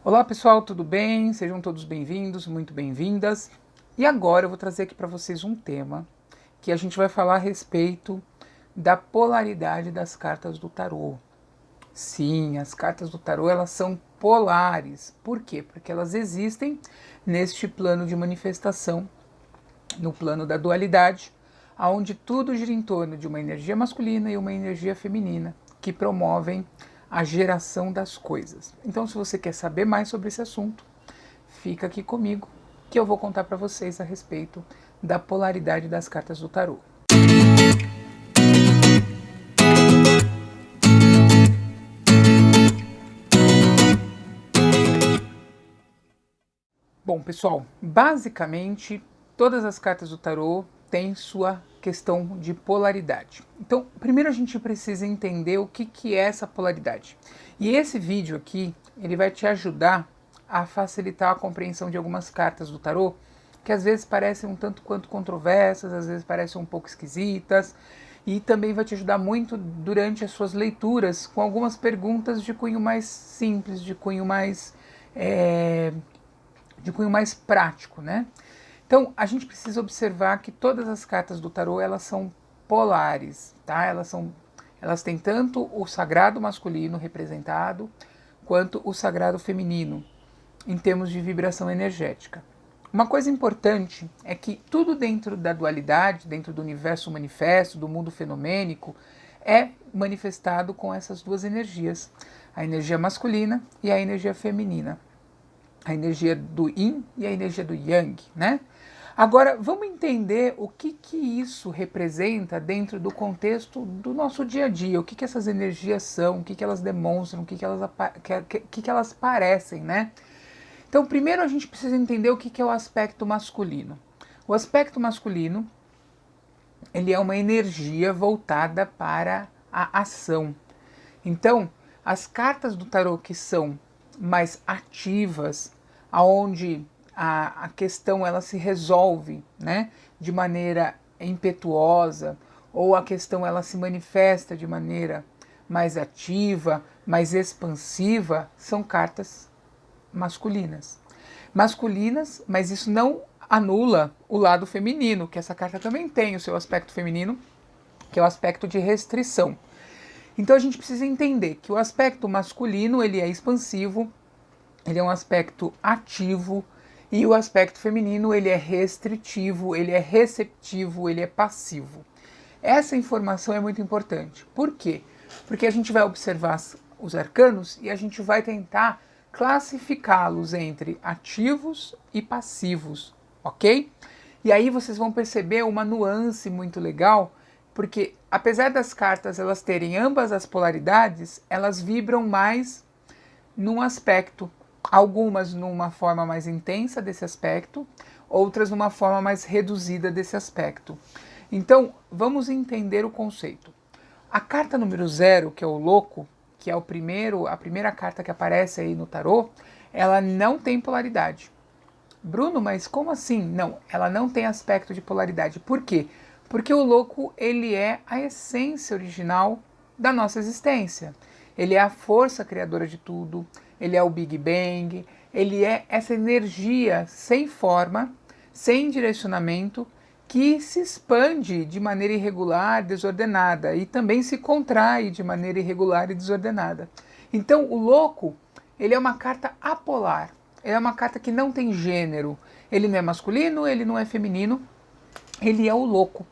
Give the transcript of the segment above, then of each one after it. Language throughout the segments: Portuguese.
Olá pessoal, tudo bem? Sejam todos bem-vindos, muito bem-vindas. E agora eu vou trazer aqui para vocês um tema que a gente vai falar a respeito da polaridade das cartas do tarô. Sim, as cartas do tarô elas são polares. Por quê? Porque elas existem neste plano de manifestação, no plano da dualidade, onde tudo gira em torno de uma energia masculina e uma energia feminina que promovem a geração das coisas. Então, se você quer saber mais sobre esse assunto, fica aqui comigo que eu vou contar para vocês a respeito da polaridade das cartas do tarô. Bom, pessoal, basicamente todas as cartas do tarô têm sua questão de polaridade. Então, primeiro a gente precisa entender o que é essa polaridade. E esse vídeo aqui, ele vai te ajudar a facilitar a compreensão de algumas cartas do tarô, que às vezes parecem um tanto quanto controversas, às vezes parecem um pouco esquisitas, e também vai te ajudar muito durante as suas leituras com algumas perguntas de cunho mais simples, de cunho mais prático, né? Então, a gente precisa observar que todas as cartas do tarô, elas são polares, tá? Elas têm tanto o sagrado masculino representado, quanto o sagrado feminino, em termos de vibração energética. Uma coisa importante é que tudo dentro da dualidade, dentro do universo manifesto, do mundo fenomênico, é manifestado com essas duas energias, a energia masculina e a energia feminina. A energia do Yin e a energia do Yang, né? Agora, vamos entender o que isso representa dentro do contexto do nosso dia a dia, o que essas energias são, o que elas demonstram, o que elas parecem, né? Então, primeiro a gente precisa entender o que é o aspecto masculino. O aspecto masculino, ele é uma energia voltada para a ação. Então, as cartas do tarô que são mais ativas, aonde a questão ela se resolve, né, de maneira impetuosa, ou a questão ela se manifesta de maneira mais ativa, mais expansiva, são cartas masculinas. Masculinas, mas isso não anula o lado feminino, que essa carta também tem o seu aspecto feminino, que é o aspecto de restrição. Então a gente precisa entender que o aspecto masculino ele é expansivo, ele é um aspecto ativo, e o aspecto feminino ele é restritivo, ele é receptivo, ele é passivo. Essa informação é muito importante. Por quê? Porque a gente vai observar os arcanos e a gente vai tentar classificá-los entre ativos e passivos, ok? E aí vocês vão perceber uma nuance muito legal, porque apesar das cartas elas terem ambas as polaridades, elas vibram mais num aspecto, algumas numa forma mais intensa desse aspecto, outras numa forma mais reduzida desse aspecto. Então, vamos entender o conceito. A carta número 0, que é o louco, que é a primeira carta que aparece aí no tarô, ela não tem polaridade. Bruno, mas como assim? Não, ela não tem aspecto de polaridade. Por quê? Porque o louco, ele é a essência original da nossa existência. Ele é a força criadora de tudo, ele é o Big Bang, ele é essa energia sem forma, sem direcionamento, que se expande de maneira irregular, desordenada, e também se contrai de maneira irregular e desordenada. Então, o louco, ele é uma carta apolar, ele é uma carta que não tem gênero, ele não é masculino, ele não é feminino, ele é o louco.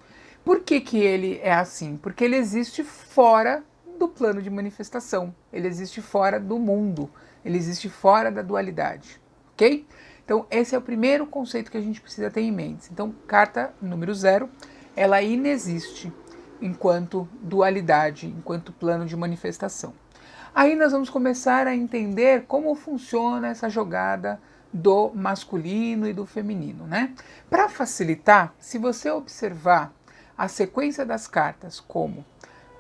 Por que ele é assim? Porque ele existe fora do plano de manifestação, ele existe fora do mundo, ele existe fora da dualidade, ok? Então esse é o primeiro conceito que a gente precisa ter em mente. Então carta número 0, ela inexiste enquanto dualidade, enquanto plano de manifestação. Aí nós vamos começar a entender como funciona essa jogada do masculino e do feminino, né? Para facilitar, se você observar a sequência das cartas como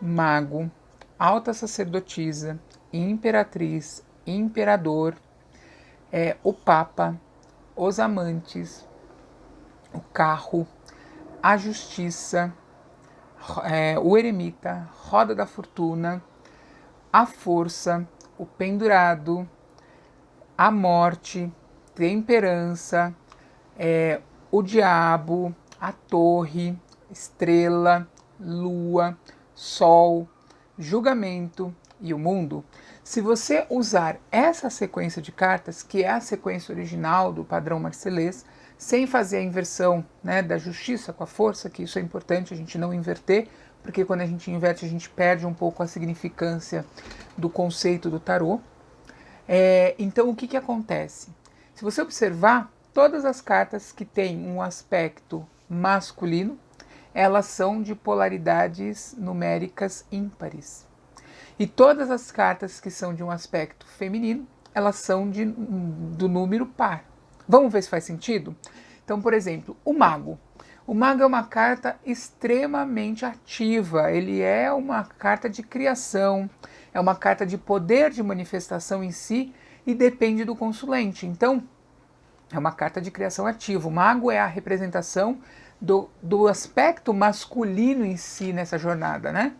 mago, alta sacerdotisa, imperatriz, imperador, o papa, os amantes, o carro, a justiça, o eremita, roda da fortuna, a força, o pendurado, a morte, temperança, o diabo, a torre, estrela, lua, sol, julgamento e o mundo. Se você usar essa sequência de cartas, que é a sequência original do padrão Marselês, sem fazer a inversão, né, da justiça com a força, que isso é importante a gente não inverter, porque quando a gente inverte a gente perde um pouco a significância do conceito do tarô. Então o que acontece? Se você observar, todas as cartas que têm um aspecto masculino, elas são de polaridades numéricas ímpares. E todas as cartas que são de um aspecto feminino, elas são do número par. Vamos ver se faz sentido? Então, por exemplo, o mago. O mago é uma carta extremamente ativa, ele é uma carta de criação, é uma carta de poder de manifestação em si e depende do consulente. Então, é uma carta de criação ativa. O mago é a representação do aspecto masculino em si nessa jornada, né?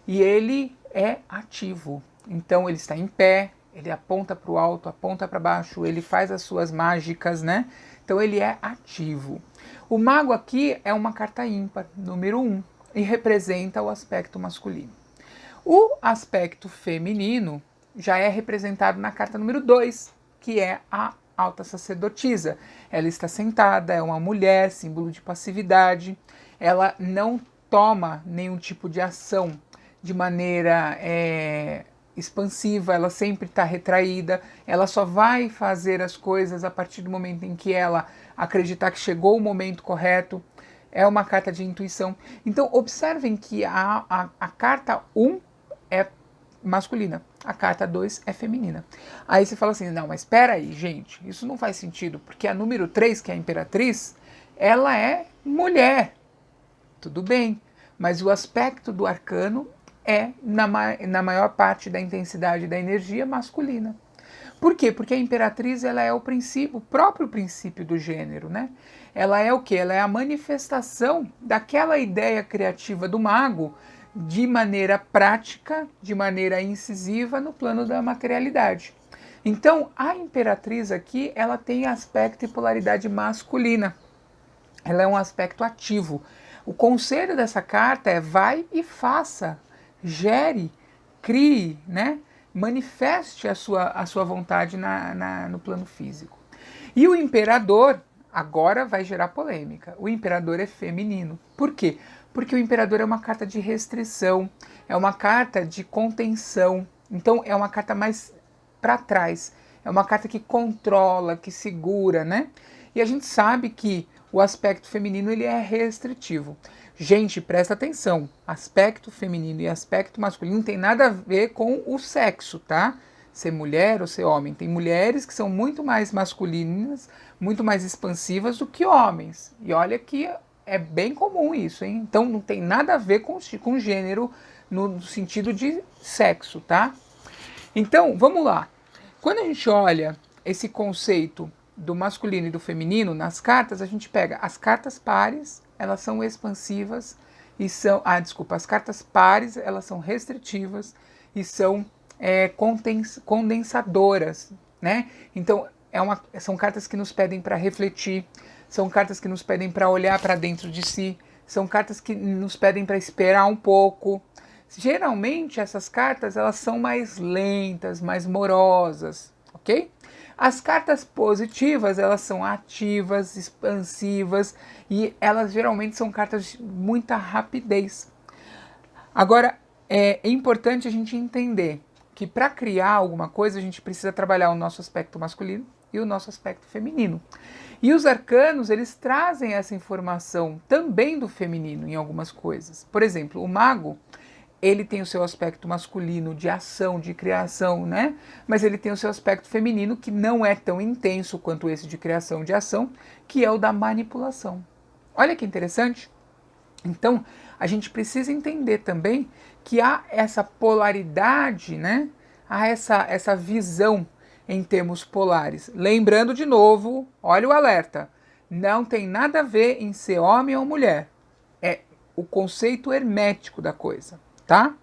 E ele é ativo. Então ele está em pé, ele aponta para o alto, aponta para baixo, ele faz as suas mágicas, né? Então ele é ativo. O mago aqui é uma carta ímpar, número 1, e representa o aspecto masculino. O aspecto feminino já é representado na carta número 2, que é a alta sacerdotisa. Ela está sentada, é uma mulher, símbolo de passividade. Ela não toma nenhum tipo de ação de maneira expansiva, ela sempre está retraída, ela só vai fazer as coisas a partir do momento em que ela acreditar que chegou o momento correto. É uma carta de intuição. Então, observem que a carta 1 é masculina, a carta 2 é feminina. Aí você fala assim, não, mas espera aí, gente, isso não faz sentido, porque a número 3, que é a imperatriz, ela é mulher. Tudo bem, mas o aspecto do arcano é, na maior parte da intensidade da energia, masculina. Por quê? Porque a imperatriz ela é o próprio princípio do gênero, né? Ela é o quê? Ela é a manifestação daquela ideia criativa do mago de maneira prática, de maneira incisiva no plano da materialidade. Então, a imperatriz aqui, ela tem aspecto e polaridade masculina. Ela é um aspecto ativo. O conselho dessa carta é vai e faça, gere, crie, né? Manifeste a sua vontade no plano físico. E o imperador agora vai gerar polêmica. O imperador é feminino. Por quê? Porque o imperador é uma carta de restrição, é uma carta de contenção. Então é uma carta mais para trás. É uma carta que controla, que segura, né? E a gente sabe que o aspecto feminino ele é restritivo. Gente, presta atenção. Aspecto feminino e aspecto masculino não tem nada a ver com o sexo, tá? Ser mulher ou ser homem. Tem mulheres que são muito mais masculinas, muito mais expansivas do que homens. E olha que é bem comum isso, hein? Então não tem nada a ver com gênero no sentido de sexo, tá? Então, vamos lá. Quando a gente olha esse conceito do masculino e do feminino nas cartas, a gente pega as cartas pares, elas são expansivas e são... as cartas pares, elas são restritivas e são condensadoras, né? Então, são cartas que nos pedem para refletir, são cartas que nos pedem para olhar para dentro de si, são cartas que nos pedem para esperar um pouco. Geralmente, essas cartas, elas são mais lentas, mais morosas, ok? As cartas positivas, elas são ativas, expansivas e elas geralmente são cartas de muita rapidez. Agora, é importante a gente entender que para criar alguma coisa a gente precisa trabalhar o nosso aspecto masculino e o nosso aspecto feminino. E os arcanos, eles trazem essa informação também do feminino em algumas coisas. Por exemplo, o mago, ele tem o seu aspecto masculino de ação, de criação, né? Mas ele tem o seu aspecto feminino que não é tão intenso quanto esse de criação, de ação, que é o da manipulação. Olha que interessante. Então, a gente precisa entender também que há essa polaridade, né? Há essa visão em termos polares. Lembrando de novo, olha o alerta, não tem nada a ver em ser homem ou mulher. É o conceito hermético da coisa, tá?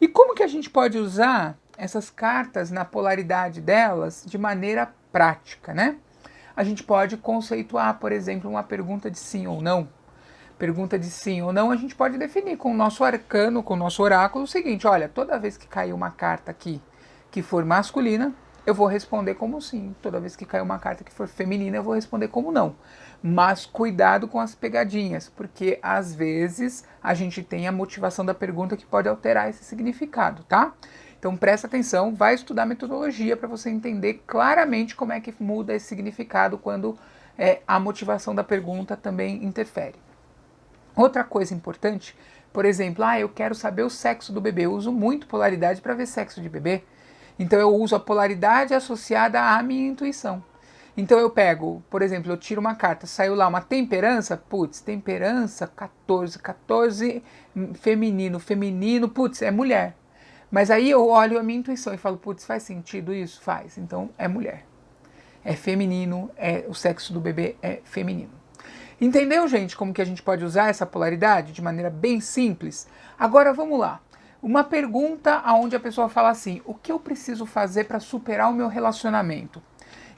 E como que a gente pode usar essas cartas na polaridade delas de maneira prática, né? A gente pode conceituar, por exemplo, uma pergunta de sim ou não. Pergunta de sim ou não, a gente pode definir com o nosso arcano, com o nosso oráculo, o seguinte: olha, toda vez que cair uma carta aqui que for masculina, eu vou responder como sim. Toda vez que cair uma carta que for feminina, eu vou responder como não. Mas cuidado com as pegadinhas, porque às vezes a gente tem a motivação da pergunta que pode alterar esse significado, tá? Então presta atenção, vai estudar metodologia para você entender claramente como é que muda esse significado quando a motivação da pergunta também interfere. Outra coisa importante, por exemplo, eu quero saber o sexo do bebê. Eu uso muito polaridade para ver sexo de bebê. Então eu uso a polaridade associada à minha intuição. Então eu pego, por exemplo, eu tiro uma carta, saiu lá uma temperança, putz, temperança 14, feminino, putz, é mulher. Mas aí eu olho a minha intuição e falo, putz, faz sentido isso? Faz, então é mulher. É feminino, o sexo do bebê é feminino. Entendeu, gente, como que a gente pode usar essa polaridade de maneira bem simples? Agora vamos lá. Uma pergunta onde a pessoa fala assim: o que eu preciso fazer para superar o meu relacionamento?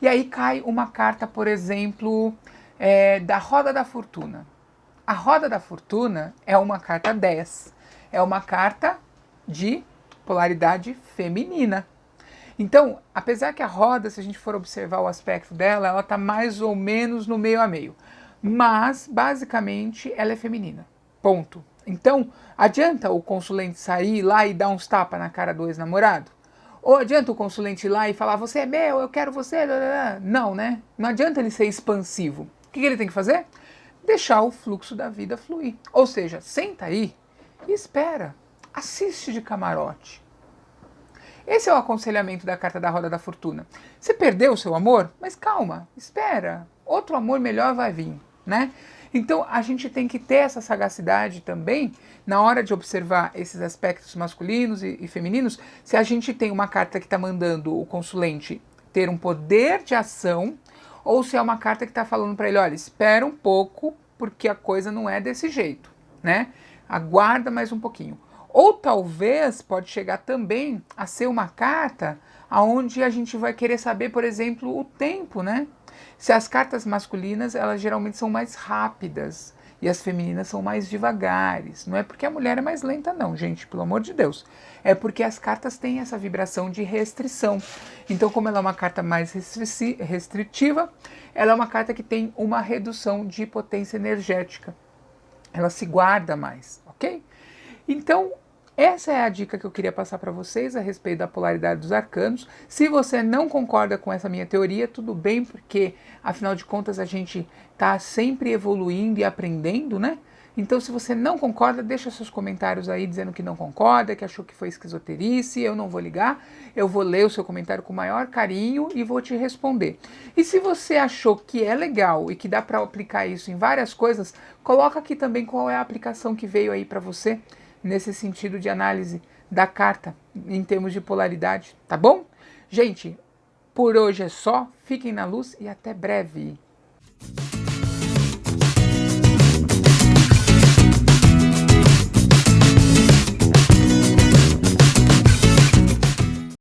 E aí cai uma carta, por exemplo, da Roda da Fortuna. A Roda da Fortuna é uma carta 10. É uma carta de polaridade feminina. Então, apesar que a roda, se a gente for observar o aspecto dela, ela está mais ou menos no meio a meio. Mas, basicamente, ela é feminina. Ponto. Então, adianta o consulente sair lá e dar uns tapas na cara do ex-namorado? Ou adianta o consulente ir lá e falar, você é meu, eu quero você? Não, né? Não adianta ele ser expansivo. O que ele tem que fazer? Deixar o fluxo da vida fluir. Ou seja, senta aí e espera. Assiste de camarote. Esse é o aconselhamento da carta da Roda da Fortuna. Você perdeu o seu amor? Mas calma, espera. Outro amor melhor vai vir, né? Então a gente tem que ter essa sagacidade também na hora de observar esses aspectos masculinos e femininos. Se a gente tem uma carta que está mandando o consulente ter um poder de ação, ou se é uma carta que está falando para ele, olha, espera um pouco porque a coisa não é desse jeito, né? Aguarda mais um pouquinho. Ou talvez pode chegar também a ser uma carta onde a gente vai querer saber, por exemplo, o tempo, né? Se as cartas masculinas, elas geralmente são mais rápidas e as femininas são mais devagares. Não é porque a mulher é mais lenta não, gente, pelo amor de Deus. É porque as cartas têm essa vibração de restrição. Então, como ela é uma carta mais restritiva, ela é uma carta que tem uma redução de potência energética. Ela se guarda mais, ok? Então, essa é a dica que eu queria passar para vocês a respeito da polaridade dos arcanos. Se você não concorda com essa minha teoria, tudo bem, porque afinal de contas a gente está sempre evoluindo e aprendendo, né? Então, se você não concorda, deixa seus comentários aí dizendo que não concorda, que achou que foi esquizoterice, eu não vou ligar, eu vou ler o seu comentário com o maior carinho e vou te responder. E se você achou que é legal e que dá para aplicar isso em várias coisas, coloca aqui também qual é a aplicação que veio aí para você, nesse sentido de análise da carta, em termos de polaridade, tá bom? Gente, por hoje é só, fiquem na luz e até breve!